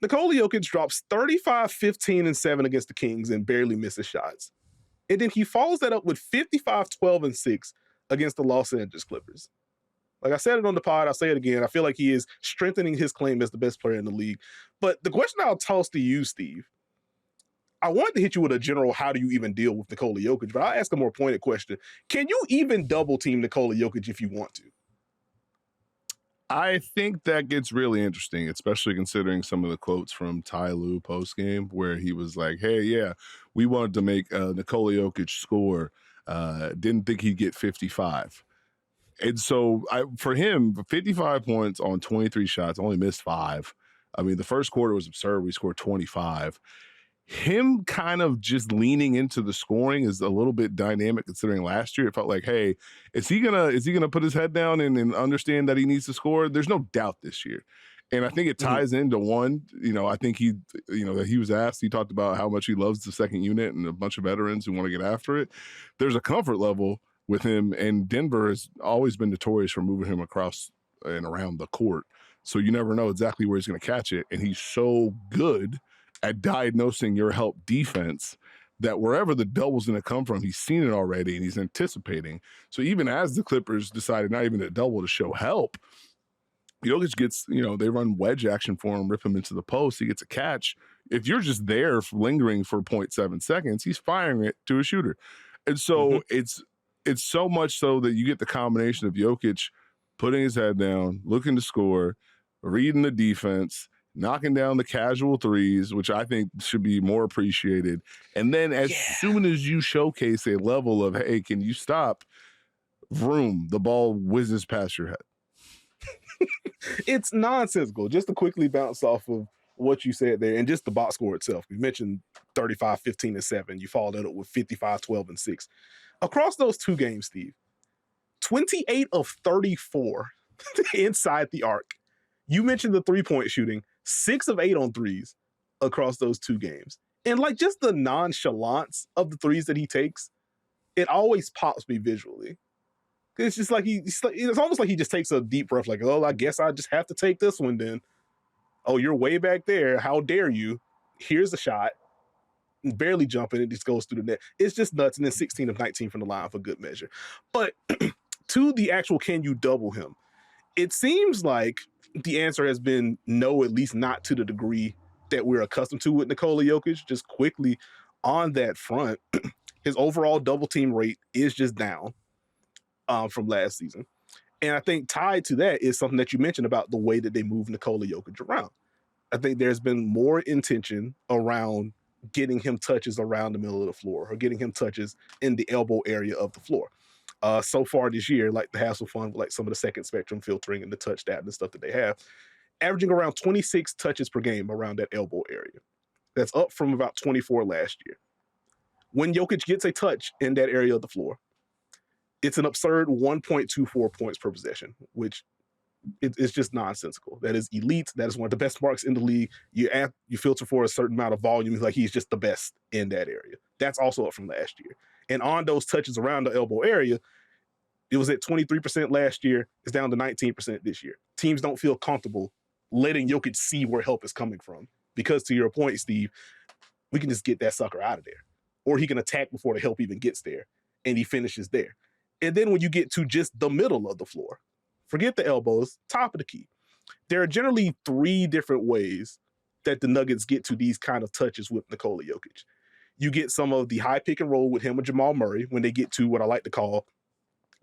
Nikola Jokić drops 35, 15, and 7 against the Kings and barely misses shots. And then he follows that up with 55, 12, and 6 against the Los Angeles Clippers. Like I said it on the pod, I'll say it again. I feel like he is strengthening his claim as the best player in the league. But the question I'll toss to you, Steve, I wanted to hit you with a general, how do you even deal with Nikola Jokić? But I'll ask a more pointed question. Can you even double team Nikola Jokić if you want to? I think that gets really interesting, especially considering some of the quotes from Ty Lue post-game where he was like, hey, yeah, we wanted to make Nikola Jokić score. Didn't think he'd get 55. And so for him, 55 points on 23 shots, only missed 5. I mean, the first quarter was absurd. We scored 25. Him kind of just leaning into the scoring is a little bit dynamic considering last year it felt like, hey, is he gonna put his head down and understand that he needs to score? There's no doubt this year. And I think it ties into one, I think that he was asked, he talked about how much he loves the second unit and a bunch of veterans who want to get after it. There's a comfort level with him, and Denver has always been notorious for moving him across and around the court. So you never know exactly where he's going to catch it. And he's so good at diagnosing your help defense that wherever the double's going to come from, he's seen it already and he's anticipating. So even as the Clippers decided not even to double to show help, Jokić gets, they run wedge action for him, rip him into the post. He gets a catch. If you're just there lingering for 0.7 seconds, he's firing it to a shooter. And so it's so much so that you get the combination of Jokić putting his head down, looking to score, reading the defense, knocking down the casual threes, which I think should be more appreciated. And then as soon as you showcase a level of, hey, can you stop? Vroom, the ball whizzes past your head. It's nonsensical. Just to quickly bounce off of what you said there and just the box score itself. You mentioned 35, 15, and 7. You followed that up with 55, 12, and 6. Across those two games, Steve, 28 of 34 inside the arc. You mentioned the three-point shooting, 6 of 8 on threes across those two games. And like just the nonchalance of the threes that he takes, it always pops me visually. It's just like it's almost like he just takes a deep breath, like, oh, I guess I just have to take this one then. Oh, you're way back there. How dare you? Here's a shot. Barely jumping, it just goes through the net. It's just nuts. And then 16 of 19 from the line for good measure. But to the actual, can you double him? It seems like the answer has been no, at least not to the degree that we're accustomed to with Nikola Jokić. Just quickly on that front, his overall double team rate is just down from last season. And I think tied to that is something that you mentioned about the way that they move Nikola Jokić around. I think there's been more intention around getting him touches around the middle of the floor or getting him touches in the elbow area of the floor. So far this year, like to have some fun with like some of the second spectrum filtering and the touch data and stuff that they have, averaging around 26 touches per game around that elbow area. That's up from about 24 last year. When Jokić gets a touch in that area of the floor, it's an absurd 1.24 points per possession, which it's just nonsensical. That is elite. That is one of the best marks in the league. You filter for a certain amount of volume. Like he's just the best in that area. That's also up from last year. And on those touches around the elbow area, it was at 23% last year. It's down to 19% this year. Teams don't feel comfortable letting Jokić see where help is coming from. Because to your point, Steve, we can just get that sucker out of there. Or he can attack before the help even gets there. And he finishes there. And then when you get to just the middle of the floor, forget the elbows, top of the key. There are generally 3 different ways that the Nuggets get to these kind of touches with Nikola Jokić. You get some of the high pick and roll with him and Jamal Murray when they get to what I like to call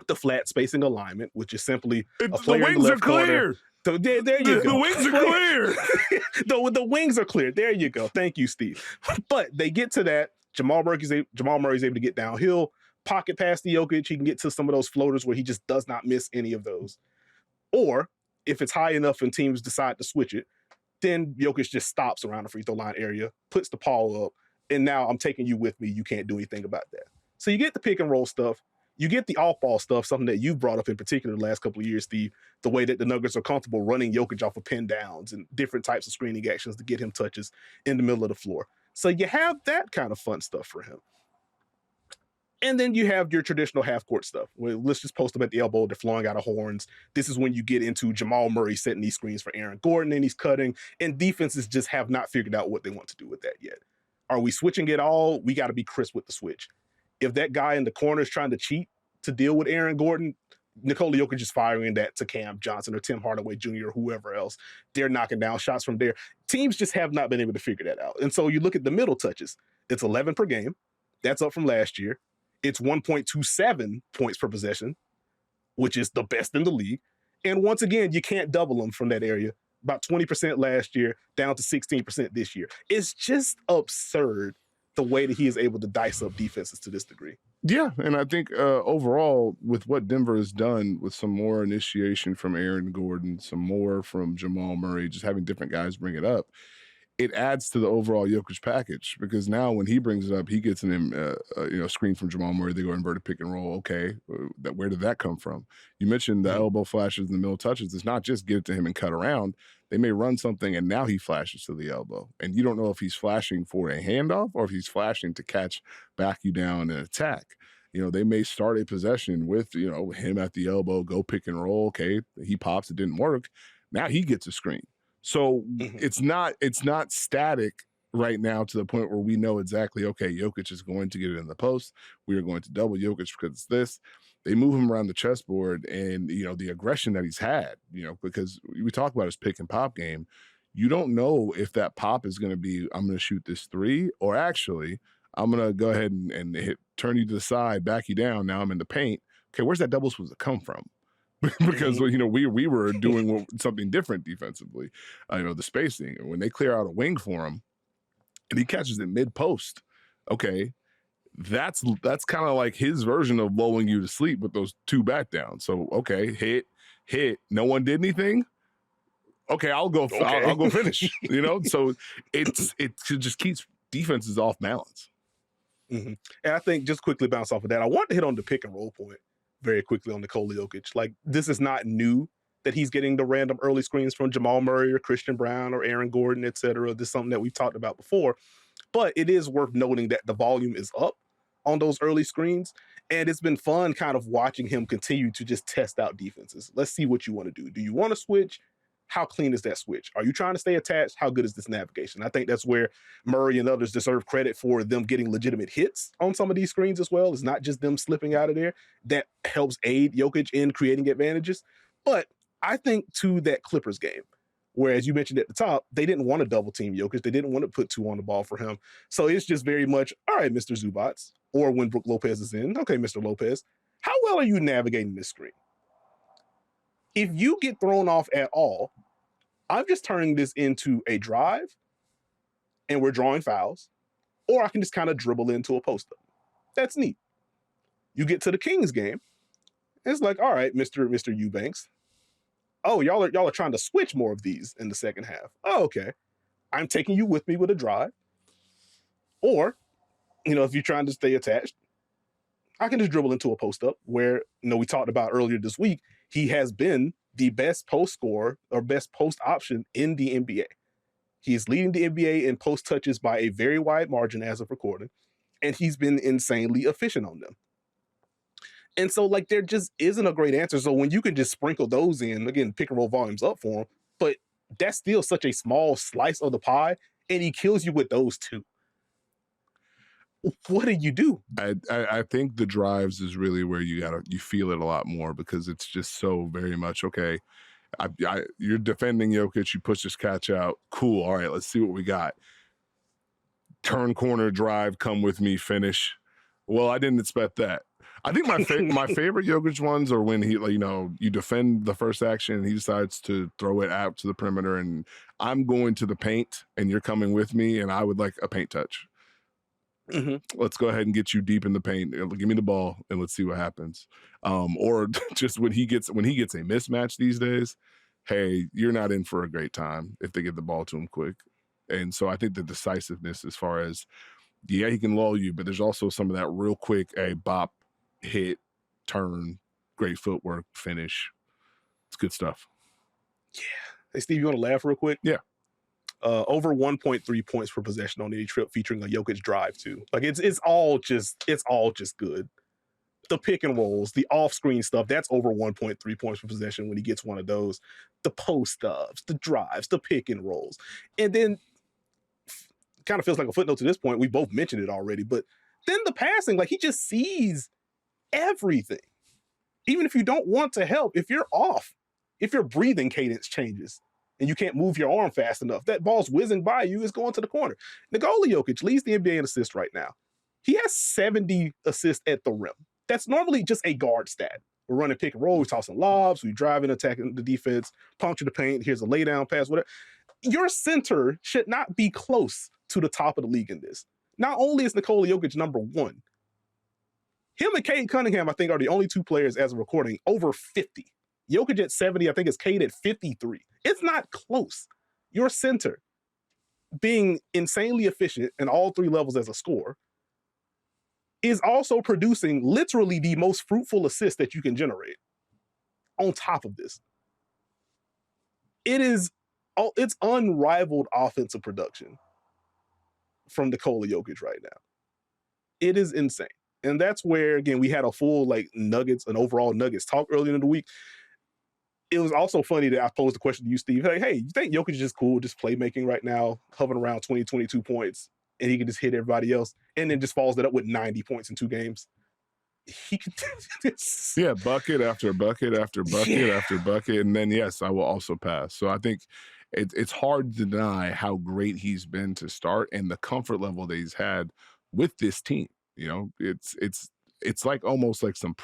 the flat spacing alignment, which is simply a player in the left corner. So there you go. The wings are clear. The wings are clear. There you go. Thank you, Steve. But they get to that. Jamal Murray's able to get downhill, pocket past the Jokić. He can get to some of those floaters where he just does not miss any of those. Or if it's high enough and teams decide to switch it, then Jokić just stops around the free throw line area, puts the paw up, and now I'm taking you with me. You can't do anything about that. So you get the pick and roll stuff. You get the off-ball stuff, something that you've brought up in particular the last couple of years, Steve, the way that the Nuggets are comfortable running Jokić off of pin downs and different types of screening actions to get him touches in the middle of the floor. So you have that kind of fun stuff for him. And then you have your traditional half-court stuff. Well, let's just post them at the elbow. They're flowing out of horns. This is when you get into Jamal Murray setting these screens for Aaron Gordon, and he's cutting. And defenses just have not figured out what they want to do with that yet. Are we switching it all? We got to be crisp with the switch. If that guy in the corner is trying to cheat to deal with Aaron Gordon, Nikola Jokić is firing that to Cam Johnson or Tim Hardaway Jr. or whoever else. They're knocking down shots from there. Teams just have not been able to figure that out. And so you look at the middle touches. It's 11 per game. That's up from last year. It's 1.27 points per possession, which is the best in the league. And once again, you can't double them from that area. About 20% last year, down to 16% this year. It's just absurd the way that he is able to dice up defenses to this degree. Yeah, and I think overall, with what Denver has done, with some more initiation from Aaron Gordon, some more from Jamal Murray, just having different guys bring it up, it adds to the overall Jokić package, because now when he brings it up, he gets an screen from Jamal Murray. They go inverted pick and roll. Okay, where did that come from? You mentioned the elbow flashes and the middle touches. It's not just get it to him and cut around. They may run something and now he flashes to the elbow, and you don't know if he's flashing for a handoff or if he's flashing to catch, back you down, and attack. They may start a possession with him at the elbow, go pick and roll. Okay, he pops, it didn't work. Now he gets a screen. So it's not static right now to the point where we know exactly, okay, Jokić is going to get it in the post. We are going to double Jokić because it's this. They move him around the chessboard, and the aggression that he's had, because we talk about his pick and pop game. You don't know if that pop is going to be, I'm going to shoot this three, or actually I'm going to go ahead and turn you to the side, back you down. Now I'm in the paint. Okay, where's that double supposed to come from? Because we were doing something different defensively. The spacing, when they clear out a wing for him and he catches it mid post, okay, that's kind of like his version of lulling you to sleep with those two back down. So okay, hit, no one did anything. Okay, I'll go finish. So it just keeps defenses off balance. And I think, just quickly bounce off of that, I want to hit on the pick and roll point very quickly on Nikola Jokić. Like, this is not new that he's getting the random early screens from Jamal Murray or Christian Brown or Aaron Gordon, et cetera. This is something that we've talked about before. But it is worth noting that the volume is up on those early screens. And it's been fun kind of watching him continue to just test out defenses. Let's see what you want to do. Do you want to switch? How clean is that switch? Are you trying to stay attached? How good is this navigation? I think that's where Murray and others deserve credit for them getting legitimate hits on some of these screens as well. It's not just them slipping out of there. That helps aid Jokić in creating advantages. But I think to that Clippers game, where, as you mentioned at the top, they didn't want to double team Jokić. They didn't want to put two on the ball for him. So it's just very much, all right, Mr. Zubats, or when Brook Lopez is in, okay, Mr. Lopez, how well are you navigating this screen? If you get thrown off at all, I'm just turning this into a drive and we're drawing fouls, or I can just kind of dribble into a post-up. That's neat. You get to the Kings game, it's like, all right, Mr. Eubanks. Oh, y'all are trying to switch more of these in the second half. Oh, okay. I'm taking you with me with a drive. Or, if you're trying to stay attached, I can just dribble into a post-up where, we talked about earlier this week, he has been the best post scorer or best post option in the NBA. He is leading the NBA in post touches by a very wide margin as of recording, and he's been insanely efficient on them. And so, there just isn't a great answer. So when you can just sprinkle those in, again, pick and roll volumes up for him, but that's still such a small slice of the pie, and he kills you with those two. What do you do? I think the drives is really where you feel it a lot more, because it's just so very much, okay, you're defending Jokić, you push this catch out, cool, all right, let's see what we got. Turn corner drive, come with me, finish. Well, I didn't expect that. I think my favorite Jokić ones are when he, you defend the first action and he decides to throw it out to the perimeter, and I'm going to the paint and you're coming with me, and I would like a paint touch. Let's go ahead and get you deep in the paint. Give me the ball and let's see what happens. Or just when he gets a mismatch these days, hey, you're not in for a great time if they get the ball to him quick. And so I think the decisiveness, as far as, yeah, he can lull you, but there's also some of that real quick, a bop, hit, turn, great footwork, finish. It's good stuff. Yeah. Hey, Steve, you want to laugh real quick? Yeah. Over 1.3 points per possession on any trip featuring a Jokic drive too. Like it's all just good. The pick and rolls, the off-screen stuff, that's over 1.3 points per possession when he gets one of those. The post ups, the drives, the pick and rolls. And then kind of feels like a footnote to this point. We both mentioned it already, but then the passing, like he just sees everything. Even if you don't want to help, if you're off, if your breathing cadence changes, and you can't move your arm fast enough, that ball's whizzing by you, is going to the corner. Nikola Jokić leads the NBA in assists right now. He has 70 assists at the rim. That's normally just a guard stat. We're running pick and roll, we're tossing lobs, we driving, attacking the defense, puncture the paint, here's a lay down pass, whatever. Your center should not be close to the top of the league in this. Not only is Nikola Jokić number one, him and Cade Cunningham, I think, are the only two players as of recording over 50. Jokić at 70, I think it's Cade at 53. It's not close. Your center being insanely efficient in all three levels as a scorer is also producing literally the most fruitful assist that you can generate on top of this. It's unrivaled offensive production from Nikola Jokić right now. It is insane. And that's where, again, we had a full an overall Nuggets talk earlier in the week. It was also funny that I posed the question to you, Steve. Like, hey, you think Jokic is just cool, just playmaking right now, hovering around 20, 22 points, and he can just hit everybody else, and then just follows that up with 90 points in 2 games? He could yeah, bucket after bucket after bucket after bucket. And then, yes, I will also pass. So I think it's hard to deny how great he's been to start and the comfort level that he's had with this team. You know, it's like almost like some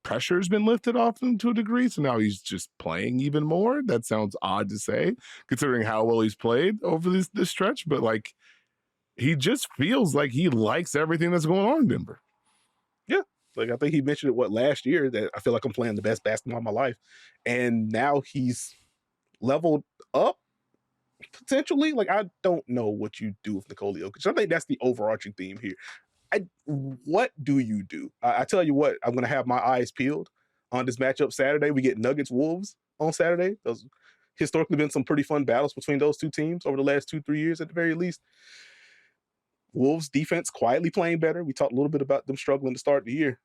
pressure's been lifted off him to a degree. So now he's just playing even more. That sounds odd to say, considering how well he's played over this stretch. But like, he just feels like he likes everything that's going on in Denver. Yeah. Like, I think he mentioned it, last year, that I feel like I'm playing the best basketball of my life. And now he's leveled up, potentially. Like, I don't know what you do with Nikola Jokić. I think that's the overarching theme here. What do you do? I tell you what, I'm going to have my eyes peeled on this matchup Saturday. We get Nuggets-Wolves on Saturday. Those historically been some pretty fun battles between those two teams over the last 2-3 years at the very least. Wolves defense quietly playing better. We talked a little bit about them struggling to start the year.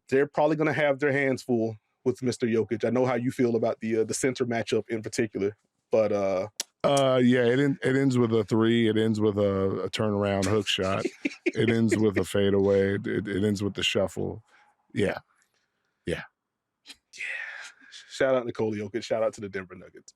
They're probably going to have their hands full with Mr. Jokić. I know how you feel about the center matchup in particular, but yeah, it ends with a 3. It ends with a turnaround hook shot. It ends with a fadeaway. It ends with the shuffle. Yeah. Shout out Nikola Jokić. Shout out to the Denver Nuggets.